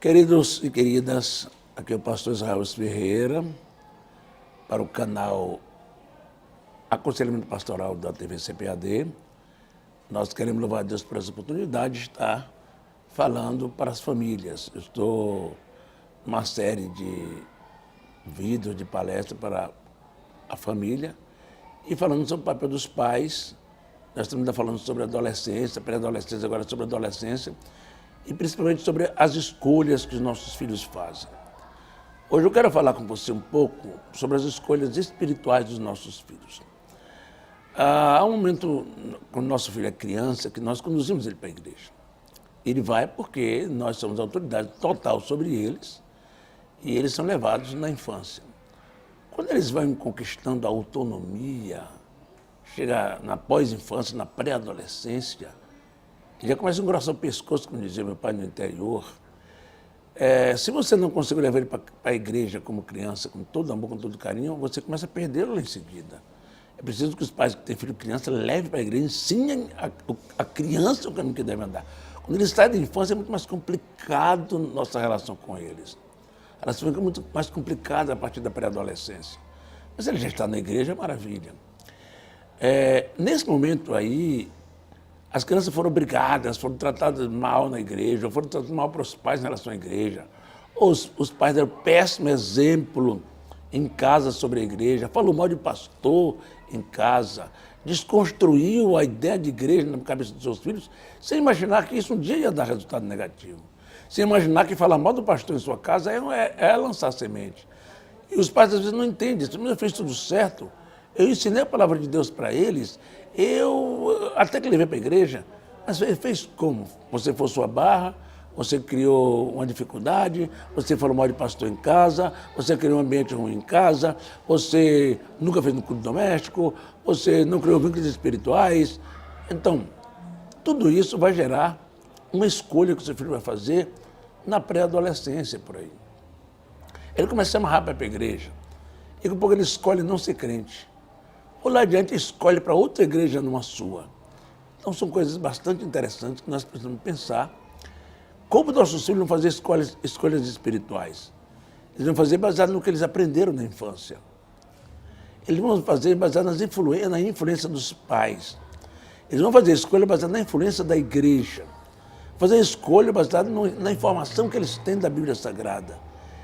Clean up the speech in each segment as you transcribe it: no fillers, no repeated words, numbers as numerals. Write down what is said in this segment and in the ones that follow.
Queridos e queridas, aqui é o pastor Israel Ferreira, para o canal Aconselhamento Pastoral da TV CPAD. Nós queremos louvar a Deus por essa oportunidade de estar falando para as famílias. Eu estou numa série de vídeos, de palestras para a família e falando sobre o papel dos pais. Nós estamos ainda falando sobre adolescência, pré-adolescência, agora sobre adolescência, e principalmente sobre as escolhas que os nossos filhos fazem. Hoje eu quero falar com você um pouco sobre as escolhas espirituais dos nossos filhos. Há um momento, quando nosso filho é criança, que nós conduzimos ele para a igreja. Ele vai porque nós somos autoridade total sobre eles e eles são levados na infância. Quando eles vão conquistando a autonomia, chega na pós-infância, na pré-adolescência, já começa a engrossar o pescoço, como dizia meu pai no interior. Se você não conseguir levar ele para a igreja como criança, com todo amor, com todo carinho, você começa a perdê-lo em seguida. É preciso que os pais que têm filho criança levem para a igreja, ensinem a criança o caminho que deve andar. Quando eles saem da infância é muito mais complicado nossa relação com eles. A relação fica muito mais complicada a partir da pré-adolescência. Mas ele já está na igreja, é maravilha. Nesse momento aí, as crianças foram obrigadas, foram tratadas mal na igreja, foram tratadas mal para os pais em relação à igreja. Os pais deram péssimo exemplo em casa sobre a igreja, falou mal de pastor em casa, desconstruiu a ideia de igreja na cabeça dos seus filhos, sem imaginar que isso um dia ia dar resultado negativo. Sem imaginar que falar mal do pastor em sua casa é lançar semente. E os pais às vezes não entendem isso, mas eu fiz tudo certo. Eu ensinei a palavra de Deus para eles, eu até que levei para a igreja, mas fez como? Você forçou a barra, você criou uma dificuldade, você falou mal de pastor em casa, você criou um ambiente ruim em casa, você nunca fez no culto doméstico, você não criou vínculos espirituais. Então, tudo isso vai gerar uma escolha que o seu filho vai fazer na pré-adolescência, por aí. Ele começa a amarrar para a igreja, e com pouco ele escolhe não ser crente. Ou lá adiante escolhe para outra igreja numa sua. Então são coisas bastante interessantes que nós precisamos pensar. Como nossos filhos vão fazer escolhas espirituais? Eles vão fazer baseado no que eles aprenderam na infância. Eles vão fazer baseado na influência dos pais. Eles vão fazer escolha baseada na influência da igreja. Fazer escolha baseada na informação que eles têm da Bíblia Sagrada.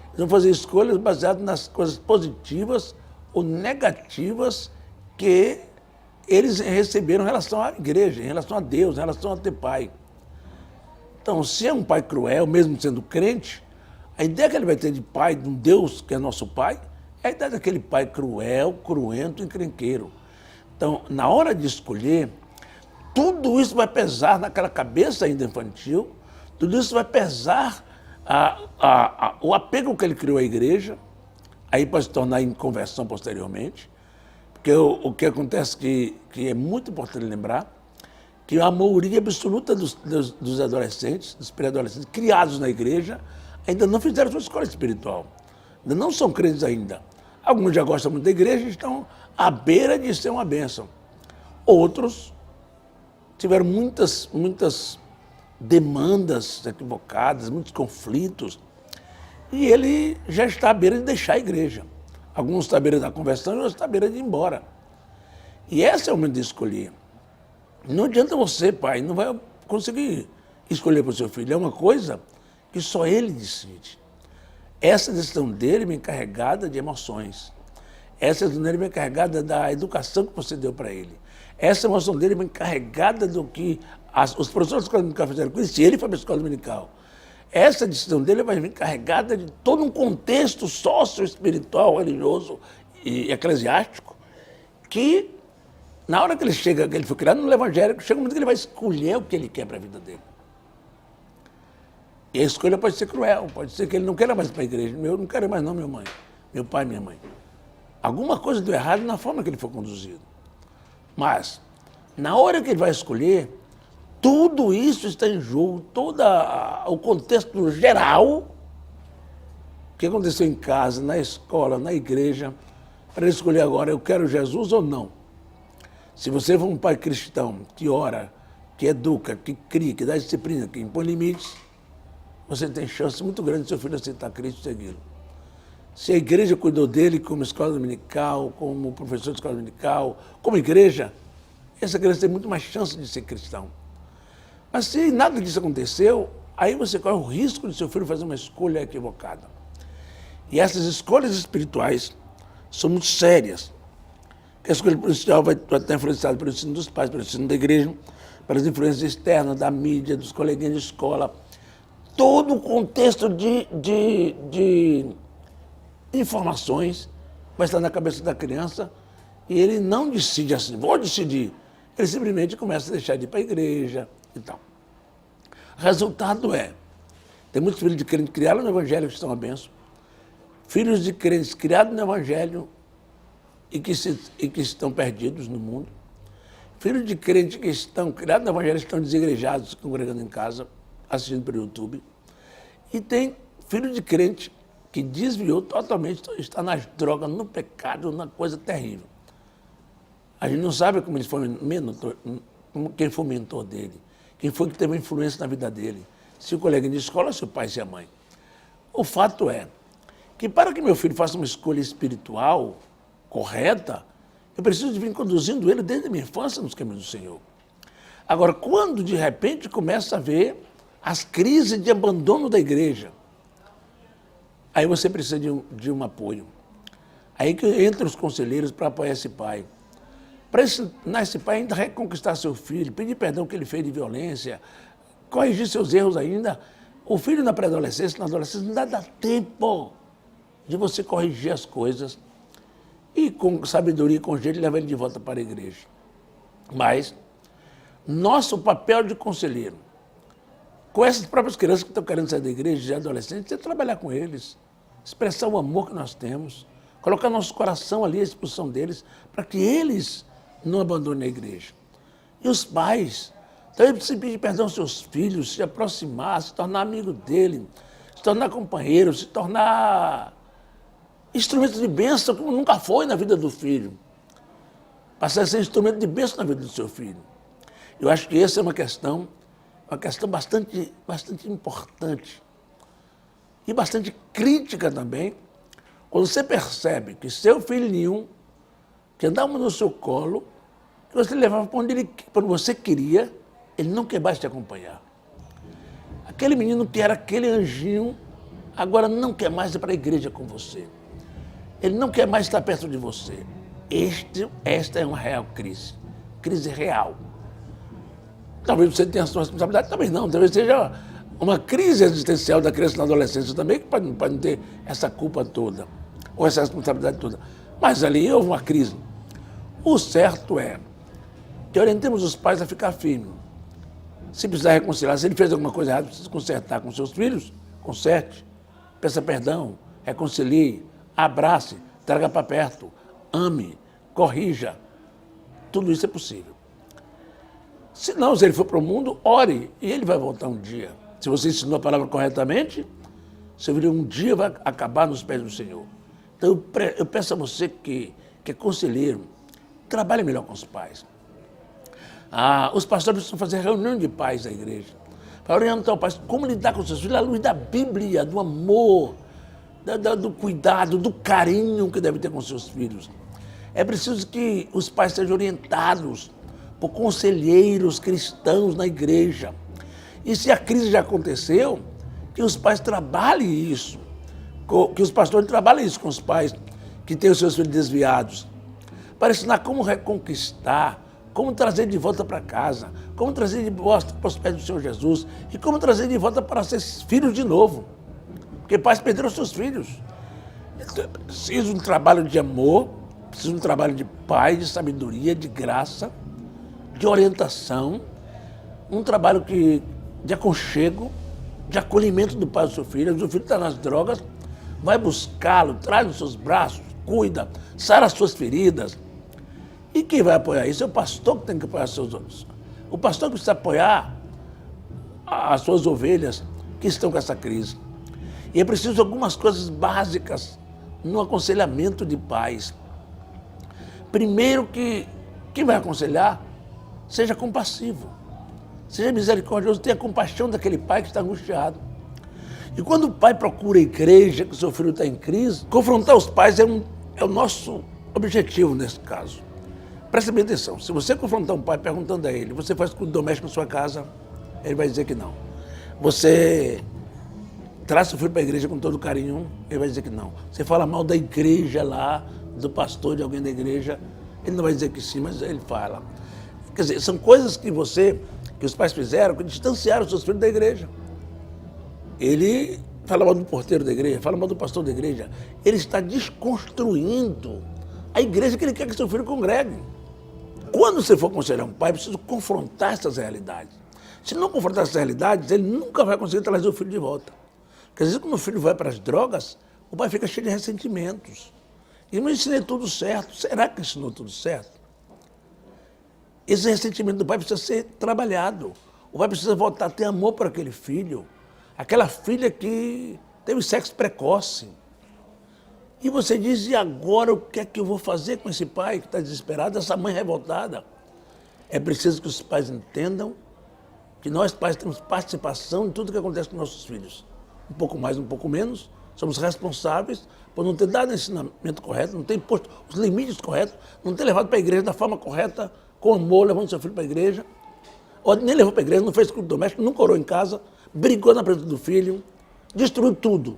Eles vão fazer escolhas baseadas nas coisas positivas ou negativas que eles receberam em relação à igreja, em relação a Deus, em relação a ter pai. Então, se é um pai cruel, mesmo sendo crente, a ideia que ele vai ter de pai, de um Deus que é nosso pai, é a ideia daquele pai cruel, cruento, encrenqueiro. Então, na hora de escolher, tudo isso vai pesar naquela cabeça ainda infantil, tudo isso vai pesar o apego que ele criou à igreja, aí pode se tornar em conversão posteriormente, porque o que acontece que é muito importante lembrar, que a maioria absoluta dos adolescentes, dos pré-adolescentes, criados na igreja, ainda não fizeram sua escola espiritual. Ainda não são crentes ainda. Alguns já gostam muito da igreja e estão à beira de ser uma bênção. Outros tiveram muitas demandas equivocadas, muitos conflitos, e ele já está à beira de deixar a igreja. Alguns estão à beira da conversão e outros estão à beira de ir embora. E esse é o momento de escolher. Não adianta você, pai, não vai conseguir escolher para o seu filho. É uma coisa que só ele decide. Essa decisão dele vem carregada de emoções. Essa decisão dele vem carregada da educação que você deu para ele. Essa emoção dele vem carregada do que os professores da escola dominical fizeram com ele, se ele foi para a escola dominical. Essa decisão dele vai vir carregada de todo um contexto sócio-espiritual, religioso e eclesiástico, que na hora que ele chega, que ele foi criado no evangélico, chega um momento que ele vai escolher o que ele quer para a vida dele. E a escolha pode ser cruel, pode ser que ele não queira mais ir para a igreja. Eu não quero mais não, minha mãe, meu pai e minha mãe. Alguma coisa deu errado na forma que ele foi conduzido. Mas, na hora que ele vai escolher, tudo isso está em jogo, todo o contexto geral, o que aconteceu em casa, na escola, na igreja, para ele escolher agora, eu quero Jesus ou não. Se você for um pai cristão que ora, que educa, que cria, que dá disciplina, que impõe limites, você tem chance muito grande de seu filho aceitar Cristo e segui-lo. Se a igreja cuidou dele como escola dominical, como professor de escola dominical, como igreja, essa criança tem muito mais chance de ser cristão. Mas se nada disso aconteceu, aí você corre o risco de seu filho fazer uma escolha equivocada. E essas escolhas espirituais são muito sérias. A escolha espiritual vai estar influenciada pelo ensino dos pais, pelo ensino da igreja, pelas influências externas, da mídia, dos coleguinhas de escola. Todo o contexto de informações vai estar na cabeça da criança e ele não decide assim, vou decidir. Ele simplesmente começa a deixar de ir para a igreja e tal. Resultado é, tem muitos filhos de crentes criados no evangelho que estão a benção, filhos de crentes criados no evangelho e que estão perdidos no mundo, filhos de crentes que estão criados no evangelho estão desigrejados, congregando em casa, assistindo pelo YouTube, e tem filho de crente que desviou totalmente, está nas drogas, no pecado, na coisa terrível. A gente não sabe como ele foi mentor, quem foi o mentor dele, quem foi que teve influência na vida dele, se o colega de escola, se o pai, se a mãe. O fato é que para que meu filho faça uma escolha espiritual correta, eu preciso de vir conduzindo ele desde a minha infância nos caminhos do Senhor. Agora, quando de repente começa a ver as crises de abandono da igreja, aí você precisa de um apoio. Aí que entram os conselheiros para apoiar esse pai. Para esse pai ainda reconquistar seu filho, pedir perdão que ele fez de violência, corrigir seus erros ainda. O filho na pré-adolescência, na adolescência, não dá tempo de você corrigir as coisas e com sabedoria e com jeito levar ele de volta para a igreja. Mas nosso papel de conselheiro, com essas próprias crianças que estão querendo sair da igreja, de adolescentes, é trabalhar com eles, expressar o amor que nós temos, colocar nosso coração ali à disposição deles, para que eles não abandonem a igreja. E os pais também precisam pedir perdão aos seus filhos, se aproximar, se tornar amigo dele, se tornar companheiro, se tornar instrumento de bênção, como nunca foi na vida do filho. Passar a ser instrumento de bênção na vida do seu filho. Eu acho que essa é uma questão bastante importante e bastante crítica também, quando você percebe que seu filhinho, que andava no seu colo, que você levava para onde você queria, ele não quer mais te acompanhar. Aquele menino que era aquele anjinho, agora não quer mais ir para a igreja com você. Ele não quer mais estar perto de você. Esta é uma real crise real. Talvez você tenha a sua responsabilidade, também não. Talvez seja uma crise existencial da criança na adolescência também, que pode não ter essa culpa toda, ou essa responsabilidade toda. Mas ali houve uma crise. O certo é que orientemos os pais a ficar firmes. Se precisar reconciliar, se ele fez alguma coisa errada, precisa consertar com seus filhos, conserte, peça perdão, reconcilie, abrace, traga para perto, ame, corrija. Tudo isso é possível. Se não, se ele for para o mundo, ore e ele vai voltar um dia. Se você ensinou a palavra corretamente, seu filho um dia vai acabar nos pés do Senhor. Então eu peço a você que é conselheiro, trabalhe melhor com os pais. Os pastores precisam fazer reunião de pais da igreja, para orientar o pai como lidar com seus filhos à luz da Bíblia, do amor, do cuidado, do carinho que deve ter com seus filhos. É preciso que os pais sejam orientados por conselheiros cristãos na igreja. E se a crise já aconteceu, que os pais trabalhem isso, que os pastores trabalhem isso com os pais que têm os seus filhos desviados, para ensinar como reconquistar, como trazer de volta para casa, como trazer de volta para os pés do Senhor Jesus e como trazer de volta para ser filhos de novo. Porque pais perderam seus filhos. Então, é preciso um trabalho de amor, preciso um trabalho de paz, de sabedoria, de graça, de orientação, um trabalho de aconchego, de acolhimento do pai do seu filho. O seu filho está nas drogas, vai buscá-lo, traz nos seus braços, cuida, sara as suas feridas. E quem vai apoiar isso é o pastor que tem que apoiar seus outros. O pastor que precisa apoiar as suas ovelhas que estão com essa crise. E é preciso algumas coisas básicas no aconselhamento de pais. Primeiro que quem vai aconselhar, seja compassivo, seja misericordioso, tenha compaixão daquele pai que está angustiado. E quando o pai procura a igreja, que o seu filho está em crise, confrontar os pais é o nosso objetivo nesse caso. Presta bem atenção, se você confrontar um pai perguntando a ele, você faz culto doméstico na sua casa? Ele vai dizer que não. Você traz seu filho para a igreja com todo carinho? Ele vai dizer que não. Você fala mal da igreja lá, do pastor, de alguém da igreja? Ele não vai dizer que sim, mas ele fala. Quer dizer, são coisas que os pais fizeram, que distanciaram os seus filhos da igreja. Ele fala mal do porteiro da igreja, fala mal do pastor da igreja. Ele está desconstruindo a igreja que ele quer que seu filho congregue. Quando você for aconselhar um pai, é preciso confrontar essas realidades. Se não confrontar essas realidades, ele nunca vai conseguir trazer o filho de volta. Porque às vezes quando o filho vai para as drogas, o pai fica cheio de ressentimentos. E não ensinei tudo certo. Será que ensinou tudo certo? Esse ressentimento do pai precisa ser trabalhado. O pai precisa voltar a ter amor por aquele filho. Aquela filha que teve sexo precoce. E você diz, e agora o que é que eu vou fazer com esse pai que está desesperado, essa mãe revoltada? É preciso que os pais entendam que nós pais temos participação em tudo que acontece com nossos filhos. Um pouco mais, um pouco menos. Somos responsáveis por não ter dado o ensinamento correto, não ter imposto os limites corretos, não ter levado para a igreja da forma correta, com amor, levando seu filho para a igreja. Ou nem levou para a igreja, não fez culto doméstico, nunca orou em casa, brigou na presença do filho, destruiu tudo.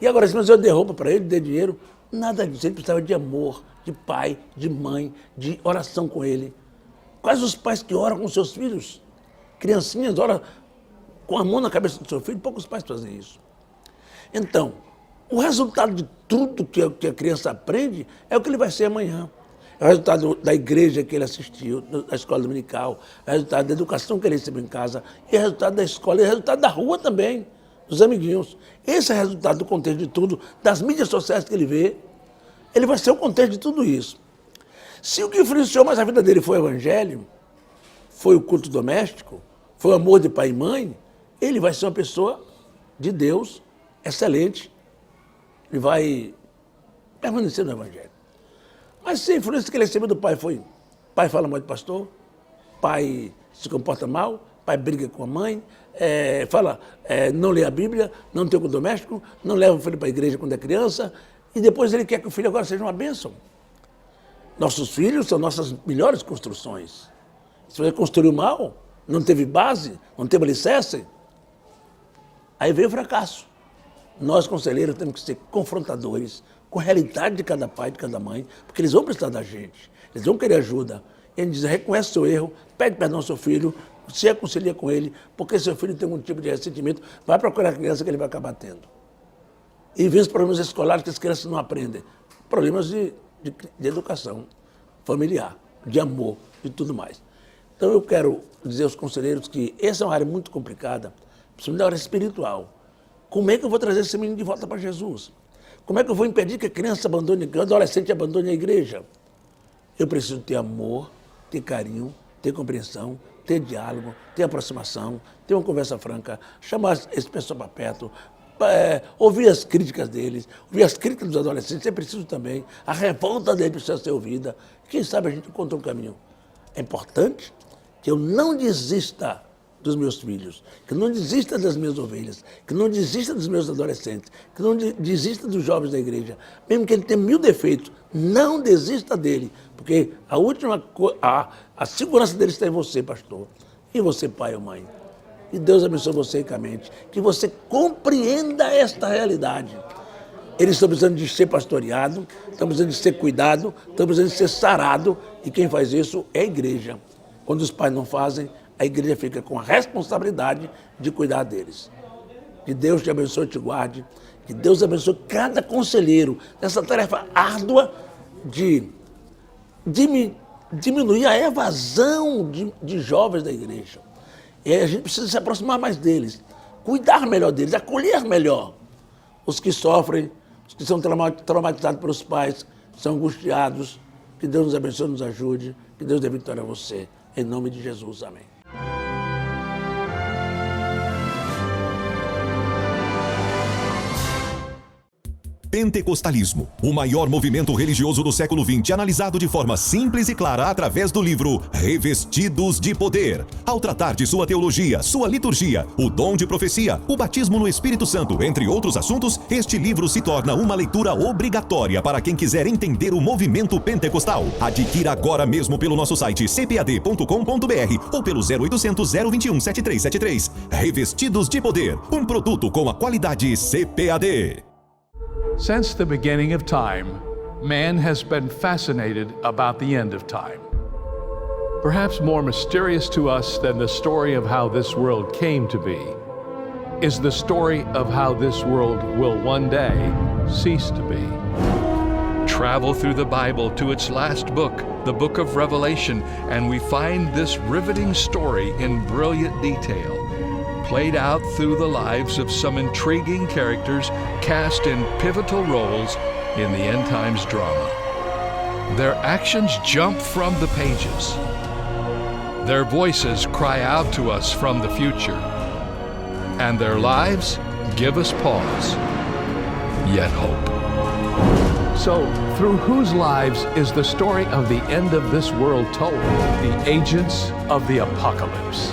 E agora, se eu dei roupa para ele, dei dinheiro, nada disso. Ele precisava de amor, de pai, de mãe, de oração com ele. Quais os pais que oram com seus filhos? Criancinhas oram com a mão na cabeça do seu filho, poucos pais fazem isso. Então, o resultado de tudo que a criança aprende é o que ele vai ser amanhã. É o resultado da igreja que ele assistiu, da escola dominical, é o resultado da educação que ele recebeu em casa, é o resultado da escola, é o resultado da rua também, dos amiguinhos. Esse é o resultado do contexto de tudo, das mídias sociais que ele vê. Ele vai ser o contexto de tudo isso. Se o que influenciou mais a vida dele foi o evangelho, foi o culto doméstico, foi o amor de pai e mãe, ele vai ser uma pessoa de Deus excelente. Ele vai permanecer no evangelho. Mas se a influência que ele recebeu do pai foi, pai fala mal de pastor, pai se comporta mal, pai briga com a mãe, não lê a Bíblia, não tem o culto doméstico, não leva o filho para a igreja quando é criança, e depois ele quer que o filho agora seja uma bênção. Nossos filhos são nossas melhores construções. Se você construiu mal, não teve base, não teve alicerce, aí veio o fracasso. Nós, conselheiros, temos que ser confrontadores com a realidade de cada pai, de cada mãe, porque eles vão precisar da gente, eles vão querer ajuda. Ele diz, reconhece seu erro, pede perdão ao seu filho, se aconselha com ele, porque seu filho tem algum tipo de ressentimento, vai procurar a criança que ele vai acabar tendo. E vê os problemas escolares que as crianças não aprendem, problemas de educação familiar, de amor e tudo mais. Então eu quero dizer aos conselheiros que essa é uma área muito complicada, principalmente na área espiritual. Como é que eu vou trazer esse menino de volta para Jesus? Como é que eu vou impedir que a criança abandone, que o adolescente abandone a igreja? Eu preciso ter amor, ter carinho, ter compreensão, ter diálogo, ter aproximação, ter uma conversa franca, chamar esse pessoal para perto, ouvir as críticas deles, ouvir as críticas dos adolescentes, é preciso também, a revolta deles precisa ser ouvida. Quem sabe a gente encontra um caminho. É importante que eu não desista dos meus filhos, que não desista das minhas ovelhas, que não desista dos meus adolescentes, que não desista dos jovens da igreja, mesmo que ele tenha 1000 defeitos, não desista dele, porque a segurança dele está em você, pastor, e você, pai ou mãe. E Deus abençoe você ricamente, que você compreenda esta realidade. Eles estão precisando de ser pastoreado, estão precisando de ser cuidado, estão precisando de ser sarado, e quem faz isso é a igreja. Quando os pais não fazem, a igreja fica com a responsabilidade de cuidar deles. Que Deus te abençoe e te guarde. Que Deus abençoe cada conselheiro nessa tarefa árdua de diminuir a evasão de jovens da igreja. E a gente precisa se aproximar mais deles, cuidar melhor deles, acolher melhor os que sofrem, os que são traumatizados pelos pais, são angustiados. Que Deus nos abençoe e nos ajude. Que Deus dê vitória a você. Em nome de Jesus. Amém. Pentecostalismo, o maior movimento religioso do século XX, analisado de forma simples e clara através do livro Revestidos de Poder. Ao tratar de sua teologia, sua liturgia, o dom de profecia, o batismo no Espírito Santo, entre outros assuntos, este livro se torna uma leitura obrigatória para quem quiser entender o movimento pentecostal. Adquira agora mesmo pelo nosso site cpad.com.br ou pelo 0800 021 7373. Revestidos de Poder, um produto com a qualidade CPAD. Since the beginning of time, man has been fascinated about the end of time. Perhaps more mysterious to us than the story of how this world came to be is the story of how this world will one day cease to be. Travel through the Bible to its last book, the book of Revelation, and we find this riveting story in brilliant detail, played out through the lives of some intriguing characters cast in pivotal roles in the end times drama. Their actions jump from the pages. Their voices cry out to us from the future. And their lives give us pause, yet hope. So, through whose lives is the story of the end of this world told? The agents of the apocalypse.